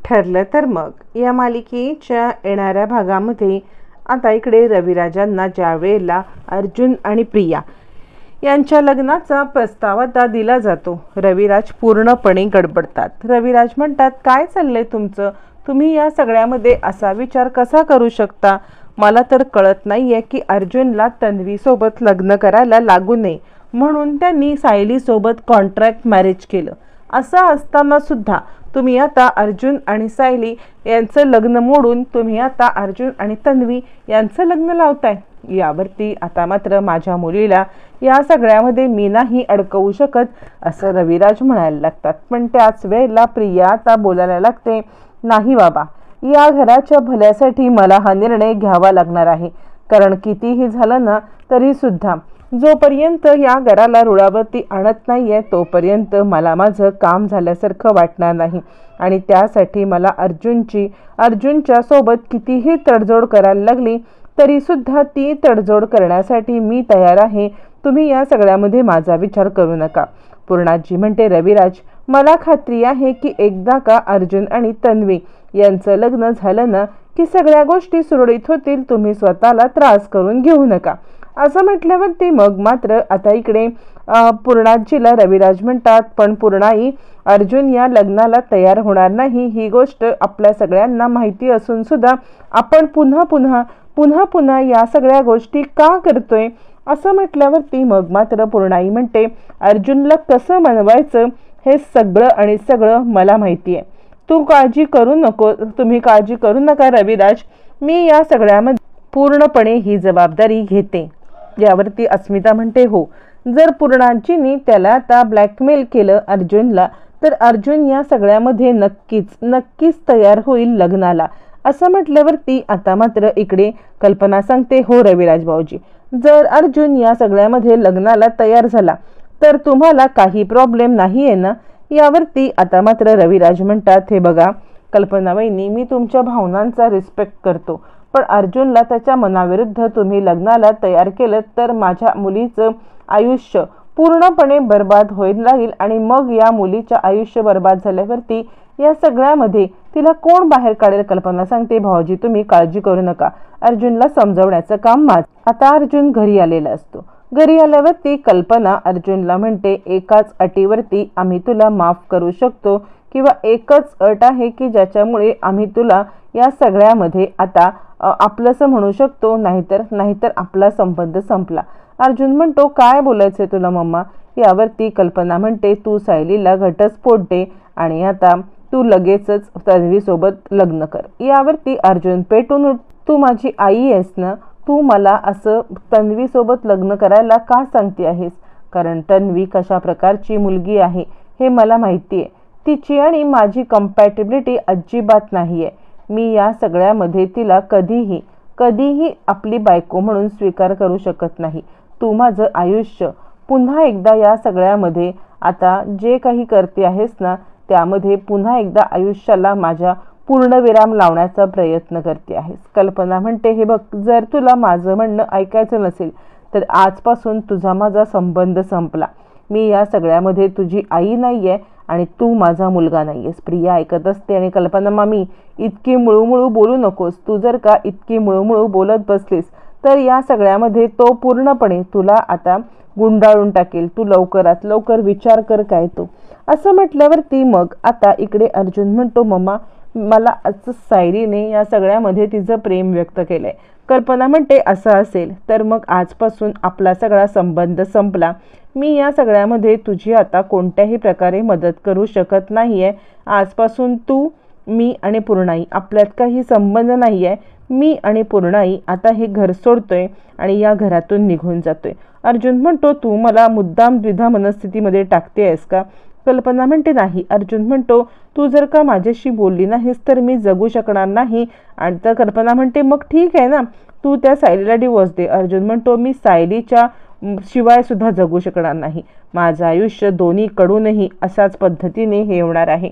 ठरलं तर मग या मालिकेच्या येणाऱ्या भागामध्ये आता इकडे रविराजांना ज्या वेळेला अर्जुन आणि प्रिया यांच्या लग्नाचा प्रस्ताव आता दिला जातो, रविराज पूर्णपणे गडबडतात. रविराज म्हणतात, काय चाललंय तुमचं? तुम्ही या सगळ्यामध्ये असा विचार कसा करू शकता? मला तर कळत नाहीये की अर्जुनला तन्वीसोबत लग्न करायला लागू नये म्हणून त्यांनी सायलीसोबत कॉन्ट्रॅक्ट मॅरेज केलं. असं असताना सुद्धा तुम्ही आता अर्जुन आणि सायली यांचं लग्न मोडून तुम्ही आता अर्जुन आणि तन्वी यांचं लग्न लावताय. यावरती आता मात्र माझ्या मुलीला या सगळ्यामध्ये मी नाही अडकवू शकत असं रविराज म्हणायला लागतात. पण त्याच वेळेला प्रिया आता बोलायला लागते, नाही बाबा, या घराच्या भल्यासाठी मला हा निर्णय घ्यावा लागणार आहे. कारण कितीही झालं ना तरी सुद्धा जोपर्यंत या घराला रुळावरती आणत नाहीये तोपर्यंत मला माझं काम झाल्यासारखं वाटणार नाही. आणि त्यासाठी मला अर्जुनच्या सोबत कितीही तडजोड करायला लागली तरी सुद्धा ती तडजोड करण्यासाठी मी तयार आहे. तुम्ही या सगळ्यामध्ये माझा विचार करू नका. पूर्णाजी म्हणते, रविराज, मला खात्री आहे की एकदा का अर्जुन आणि तन्वी यांचं लग्न झालं ना की सगळ्या गोष्टी सुरळीत होतील. तुम्ही स्वतःला त्रास करून घेऊ नका. असं म्हटल्यावरती मग मात्र आता इकडे पूर्णाजीला रविराज म्हणतात, पण पूर्णाई, अर्जुन या लग्नाला तयार होणार नाही ही गोष्ट आपल्या सगळ्यांना माहिती असून सुद्धा आपण पुन्हा या सगळ्या गोष्टी का करतोय? असं म्हटल्यावरती मग मात्र पूर्णाई म्हणते, अर्जुनला कसं मनवायचं हे सगळं मला माहिती आहे. तुम्ही काळजी करू नका रविराज, मी या सगळ्यामध्ये पूर्णपणे ही जबाबदारी घेते. यावरती अस्मिता म्हणते, हो, जर पूर्णाजींनी त्याला आता ब्लॅकमेल केलं अर्जुनला तर अर्जुन या सगळ्यामध्ये नक्कीच तयार होईल लग्नाला. असं म्हटल्यावरती आता मात्र इकडे कल्पना सांगते, हो रविराज भाऊजी, जर अर्जुन या सगळ्यामध्ये लग्नाला तयार झाला तर तुम्हाला काही प्रॉब्लेम नाही आहे ना? यावरती आता मात्र रविराज म्हणतात, हे बघा कल्पना वहिनी, मी तुमच्या भावनांचा रिस्पेक्ट करतो, पण अर्जुनला त्याच्या मनाविरुद्ध तुम्ही लग्नाला तयार केलं तर माझ्या मुलीचं आयुष्य पूर्णपणे बर्बाद होईल राहील. आणि मग या मुलीचं आयुष्य बर्बाद झाल्यावरती या सगळ्यामध्ये तिला कोण बाहेर काढेल? कल्पना सांगते, भाऊजी तुम्ही काळजी करू नका, अर्जुनला समजवण्याचं काम आता अर्जुन घरी आलेला असतो. घरी आल्यावरती कल्पना अर्जुनला म्हणते, एकाच अटीवरती आम्ही तुला माफ करू शकतो किंवा एकच अट आहे की ज्याच्यामुळे आम्ही तुला या सगळ्यामध्ये आता आपलंसं म्हणू शकतो, नाहीतर आपला संबंध संपला. अर्जुन म्हणतो, काय बोलायचंय तुला मम्मा? यावरती कल्पना म्हणते, तू सायलीला घटस्फोट दे आणि आता तू लगेचच तन्वीसोबत लग्न कर. यावरती अर्जुन पेटून, तू माझी आई आहेस ना, तू मला असं तन्वीसोबत लग्न करायला का सांगते आहेस? कारण तन्वी कशा प्रकारची मुलगी आहे हे मला माहिती आहे. तिची आणि माझी कंपॅटिबिलिटी अजिबात नाही आहे. मी या सगळ्यामध्ये तिला कधीही आपली बायको म्हणून स्वीकार करू शकत नाही. तू माझं आयुष्य पुन्हा एकदा या सगळ्यामध्ये आता जे काही करते आहेस ना त्यामध्ये पुन्हा एकदा आयुष्याला माझ्या पूर्णविराम लावण्याचा प्रयत्न करते आहेस. कल्पना म्हणते, हे बघ, जर तुला माझं म्हणणं ऐकायचं नसेल तर आजपासून तुझा माझा संबंध संपला. मी या सगळ्यामध्ये तुझी आई नाहीये आणि तू माझा मुलगा नाहीयेस. प्रिया ऐकत असते आणि कल्पना, मामी इतकी मुळूमुळू बोलू नकोस. तू जर का इतकी मुळूमुळू बोलत बसलीस तर या सगळ्यामध्ये तो पूर्णपणे तुला आता गुंडाळून टाकेल. तू लवकरात लवकर विचार कर काय तो. असं म्हटल्यावरती मग आता इकडे अर्जुन म्हणतो, मम्मा, मला असं सायलीने या सगळ्यामध्ये तिचं प्रेम व्यक्त केलंय. कल्पना म्हणते, असं असेल तर मग आजपासून आपला सगळा संबंध संपला. मी या सगळ्यामध्ये तुझी आता कोणत्याही प्रकारे मदत करू शकत नाहीये. आजपासून तू, मी आणि पूर्णाई आपल्यात काही संबंध नाहीये. मी आणि पूर्णाई आता हे घर सोडतोय आणि या घरातून निघून जातोय. अर्जुन म्हणतो, तू मला मुद्दाम द्विधा मनस्थितीमध्ये टाकते आहेस का? कल्पना म्हणते, नाही. अर्जुन म्हणतो, तू जर का माझ्याशी बोलली नाहीस तर मी जगू शकणार नाही. आणि तर कल्पना म्हणते, मग ठीक आहे ना, तू त्या सायलीला डिवोर्स दे. अर्जुन म्हणतो, मी सायलीच्या शिवाय सुद्धा जगू शकणार नाही. माझं आयुष्य दोन्हीकडूनही अशाच पद्धतीने हे होणार आहे.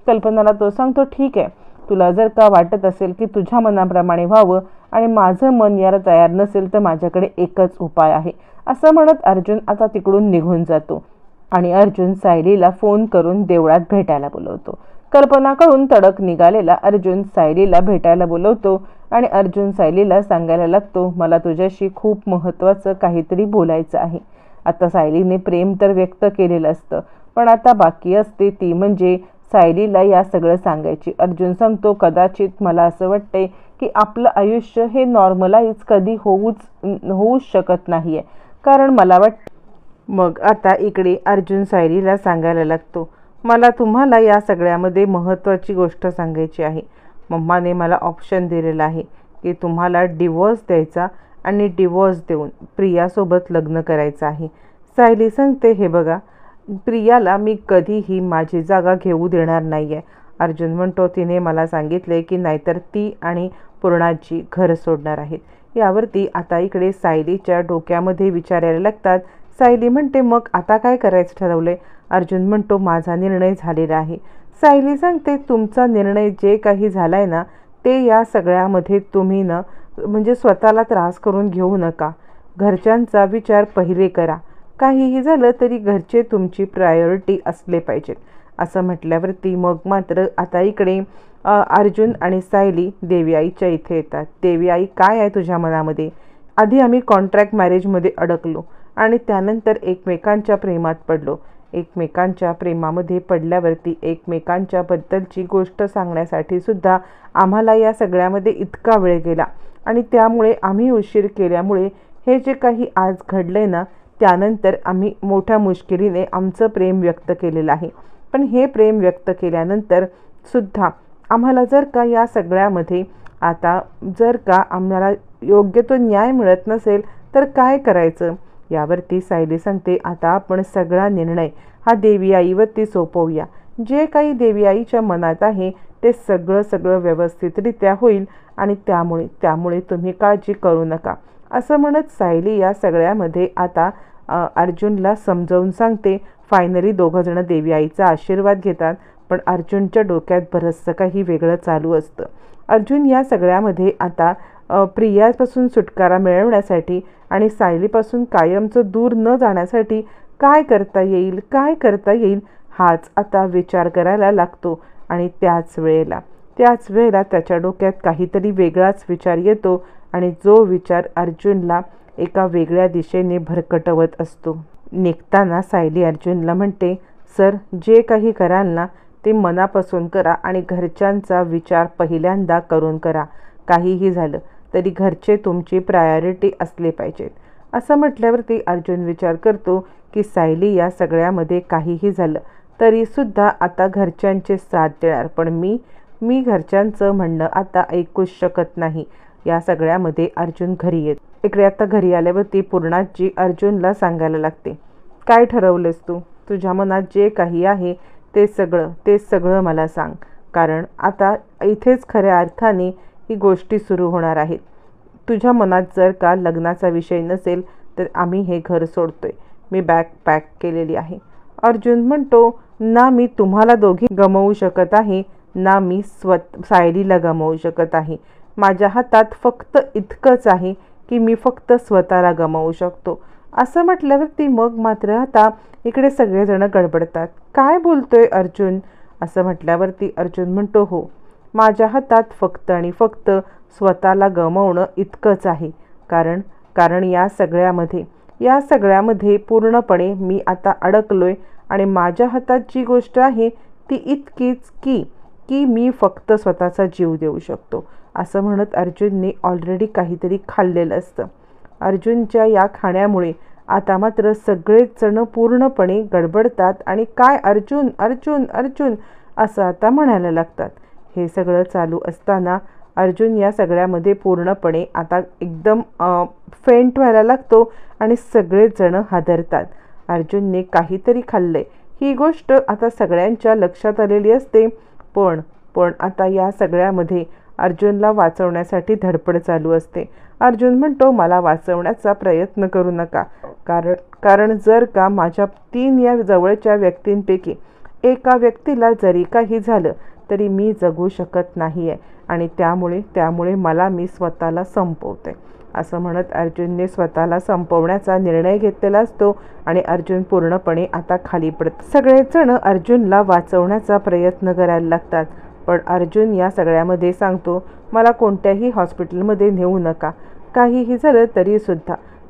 कल्पनाला तो सांगतो, ठीक आहे, तुला जर का वाटत असेल की तुझ्या मनाप्रमाणे व्हावं आणि माझं मन याला तयार नसेल तर माझ्याकडे एकच उपाय आहे. असं म्हणत अर्जुन आता तिकडून निघून जातो आणि अर्जुन सायलीला फोन करून देवळात भेटायला बोलवतो. कल्पनाकडून तडक निघालेला अर्जुन सायलीला भेटायला बोलवतो आणि अर्जुन सायलीला सांगायला लागतो, मला तुझ्याशी खूप महत्त्वाचं काहीतरी बोलायचं आहे. आता सायलीने प्रेम तर व्यक्त केलेलं असतं, पण आता बाकी असते ती म्हणजे सायलीला या सगळं सांगायची. अर्जुन सांगतो, कदाचित मला असं वाटतंय की आपलं आयुष्य हे नॉर्मलाइज कधी होऊच शकत नाहीये, कारण मला वाटतं. मग आता इकडे अर्जुन सायलीला सांगायला लागतो, मला तुम्हाला या सगळ्यामध्ये महत्त्वाची गोष्ट सांगायची आहे. मम्माने मला ऑप्शन दिलेला आहे की तुम्हाला डिवोर्स द्यायचा आणि डिवोर्स देऊन प्रियासोबत लग्न करायचं आहे. सायली सांगते, हे बघा, प्रियाला मी कधीही माझी जागा घेऊ देणार नाही आहे. अर्जुन म्हणतो, तिने मला सांगितले की नाहीतर ती आणि पूर्णाजी घर सोडणार आहेत. यावरती आता इकडे सायलीच्या डोक्यामध्ये विचार यायला लागतात. सायली म्हणते, मग आता काय करायचं ठरवलंय? अर्जुन म्हणतो, माझा निर्णय झालेला आहे. सायली सांगते, तुमचा निर्णय जे काही झालाय ना, ते या सगळ्यामध्ये तुम्ही ना म्हणजे स्वतःला त्रास करून घेऊ नका. घरच्यांचा विचार पहिले करा. काहीही झालं तरी घरचे तुमची प्रायोरिटी असले पाहिजेत. असं म्हटल्यावरती मग मात्र आता इकडे अर्जुन आणि सायली देवी आईच्या इथे येतात. देवी आई, काय आहे तुझ्या मनामध्ये? आधी आम्ही कॉन्ट्रॅक्ट मॅरेजमध्ये अडकलो आणि त्यानंतर एकमेकांच्या प्रेमात पडलो. एकमेकांच्या प्रेमामध्ये पडल्यावरती एकमेकांच्या बद्दलची गोष्ट सांगण्यासाठी सुद्धा आम्हाला या सगळ्यामध्ये इतका वेळ गेला आणि त्यामुळे आम्ही उशीर केल्यामुळे हे जे काही आज घडलंय ना, त्यानंतर आम्ही मोठ्या मुश्किलीने आमचं प्रेम व्यक्त केलेलं आहे. पण हे प्रेम व्यक्त केल्यानंतर सुद्धा आम्हाला जर का या सगळ्यामध्ये आता जर का आम्हाला योग्य तो न्याय मिळत नसेल तर काय करायचं? यावरती सायली सांगते, आता आपण सगळा निर्णय हा देवी आईवरती सोपवूया. जे काही देवी आईच्या मनात आहे ते सगळं व्यवस्थितरित्या होईल आणि त्यामुळे तुम्ही काळजी करू नका. असं म्हणत सायली या सगळ्यामध्ये आता अर्जुनला समजावून सांगते. फायनली दोघंजणं देवी आईचा आशीर्वाद घेतात. पण अर्जुनच्या डोक्यात बरंचसं काही वेगळं चालू असतं. अर्जुन या सगळ्यामध्ये आता प्रियापासून सुटकारा मिळवण्यासाठी आणि सायलीपासून कायमचं दूर न जाण्यासाठी काय करता येईल हाच आता विचार करायला लागतो. आणि त्याच वेळेला त्याच्या डोक्यात काहीतरी वेगळाच विचार येतो आणि जो विचार अर्जुनला एका वेगळ्या दिशेने भरकटवत असतो. निघताना सायली अर्जुनला म्हणते, सर, जे काही कराल ना ते मनापासून करा आणि घरच्यांचा विचार पहिल्यांदा करून करा. काहीही झालं तरी घरचे तुमची प्रायोरिटी असले पाहिजेत. असं म्हटल्यावरती अर्जुन विचार करतो की सायली या सगळ्यामध्ये काहीही झालं तरीसुद्धा आता घरच्यांचे साथ देणार, पण मी घरच्यांचं म्हणणं आता ऐकूच शकत नाही. या सगळ्यामध्ये अर्जुन घरी येत. इकडे आता घरी आल्यावरती पूर्णाजी अर्जुनला सांगायला लागते, काय ठरवलेस तू? तुझ्या मनात जे काही आहे ते सगळं मला सांग, कारण आता इथेच खऱ्या अर्थाने ही गोष्टी सुरू होणार आहेत. तुझ्या मनात जर का लग्नाचा विषय नसेल तर आम्ही हे घर सोडतोय. मी बॅग पॅक केलेली आहे. अर्जुन म्हणतो, ना मी तुम्हाला दोघी गमावू शकत आहे, ना मी सायलीला गमावू शकत आहे. माझ्या हातात फक्त इतकंच आहे की मी फक्त स्वतःला गमावू शकतो. असं म्हटल्यावरती मग मात्र आता इकडे सगळेजण गडबडतात. काय बोलतोय अर्जुन? असं म्हटल्यावरती अर्जुन म्हणतो, हो, माझ्या हातात फक्त आणि फक्त स्वतःला गमावणं इतकंच आहे. कारण या सगळ्यामध्ये पूर्णपणे मी आता अडकलोय आणि माझ्या हातात जी गोष्ट आहे ती इतकीच की मी फक्त स्वतःचा जीव देऊ शकतो. असं म्हणत अर्जुनने ऑलरेडी काहीतरी खाल्लेलं असतं. अर्जुनच्या या खाण्यामुळे आता मात्र सगळेच जण पूर्णपणे गडबडतात आणि काय अर्जुन अर्जुन अर्जुन असं आता म्हणायला लागतात. हे सगळं चालू असताना अर्जुन या सगळ्यामध्ये पूर्णपणे आता एकदम फेंट व्हायला लागतो आणि सगळेच जण हादरतात. अर्जुनने काहीतरी खाल्लंय ही गोष्ट आता सगळ्यांच्या लक्षात आलेली असते. पण आता या सगळ्यामध्ये अर्जुनला वाचवण्यासाठी धडपड चालू असते. अर्जुन म्हणतो, मला वाचवण्याचा प्रयत्न करू नका, कारण जर का माझ्या 3 या जवळच्या व्यक्तींपैकी एका व्यक्तीला जरी काही झालं तरी मी जगू शकत नाही आहे आणि त्यामुळे मी स्वतःला संपवते. असं म्हणत अर्जुनने स्वतःला संपवण्याचा निर्णय घेतलेला असतो आणि अर्जुन पूर्णपणे आता खाली पडतो। सगळेजण अर्जुनला वाचवण्याचा प्रयत्न करायला लागतात, पण अर्जुन या सगळ्यामध्ये सांगतो, मला कोणत्याही हॉस्पिटलमध्ये नेऊ नका, काहीही झालं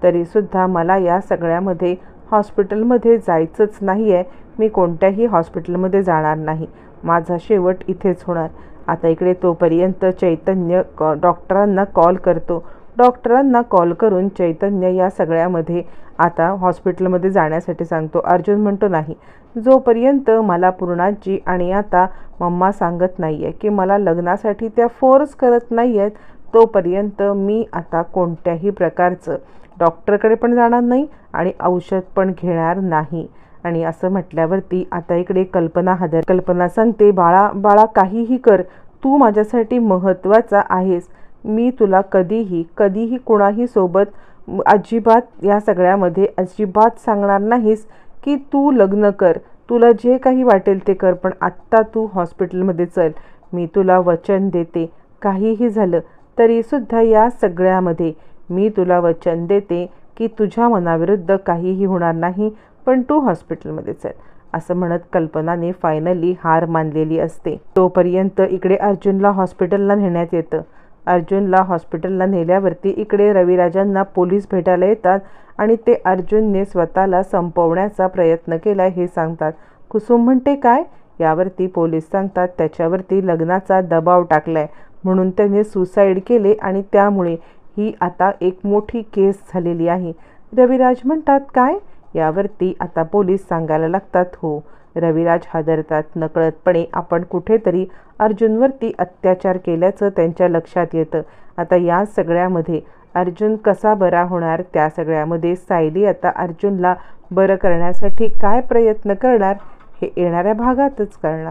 तरीसुद्धा मला या सगळ्यामध्ये हॉस्पिटलमध्ये जायचंच नाही आहे, मी कोणत्याही हॉस्पिटलमध्ये जाणार नाही, माझा शेवट इथेच होणार। आता इकडे तोपर्यंत चैतन्य डॉक्टरांना कॉल करतो। डॉक्टरांना कॉल करून चैतन्य या सगळ्यामध्ये आता हॉस्पिटलमध्ये जाण्यासाठी सांगतो। अर्जुन म्हणतो, नाही, जोपर्यंत मला पूर्णाजी आणि आता मम्मा सांगत नाही आहे की मला लग्नासाठी त्या फोर्स करत नाही आहेत, तोपर्यंत मी आता कोणत्याही प्रकारचं डॉक्टरकडे पण जाणार नाही आणि औषध पण घेणार नाही। आणि असं म्हटल्यावरती आता इकडे कल्पना सांगते, बाळा काहीही कर, तू माझ्यासाठी महत्त्वाचा आहेस, मी तुला कधीही कुणाही सोबत अजिबात या सगळ्यामध्ये अजिबात सांगणार नाहीस की तू लग्न कर, तुला जे काही वाटेल ते कर, पण आत्ता तू हॉस्पिटलमध्ये चल, मी तुला वचन देते, काहीही झालं तरीसुद्धा या सगळ्यामध्ये मी तुला वचन देते की तुझ्या मनाविरुद्ध काहीही होणार नाही, पण तू हॉस्पिटलमध्ये चल, असं म्हणत कल्पनाने फायनली हार मानलेली असते। तोपर्यंत इकडे अर्जुनला हॉस्पिटलला नेण्यात येतं। अर्जुनला हॉस्पिटलला नेल्यावरती इकडे रविराजांना पोलीस भेटायला येतात आणि ते अर्जुनने स्वतःला संपवण्याचा प्रयत्न केला हे सांगतात। कुसुम म्हणते, काय? यावरती पोलीस सांगतात, त्याच्यावरती लग्नाचा दबाव टाकलाय म्हणून त्याने सुसाईड केले आणि त्यामुळे ही आता एक मोठी केस झालेली आहे। रविराज म्हणतात, काय? यावरती आता पोलीस सांगायला लागतात, हो। रविराज हादरतात, नकळतपणे आपण कुठेतरी अर्जुनवरती अत्याचार केल्याचं त्यांच्या लक्षात येतं। आता या सगळ्यामध्ये अर्जुन कसा बरा होणार, त्या सगळ्यामध्ये सायली आता अर्जुनला बरं करण्यासाठी काय प्रयत्न करणार हे येणाऱ्या भागातच कळणार।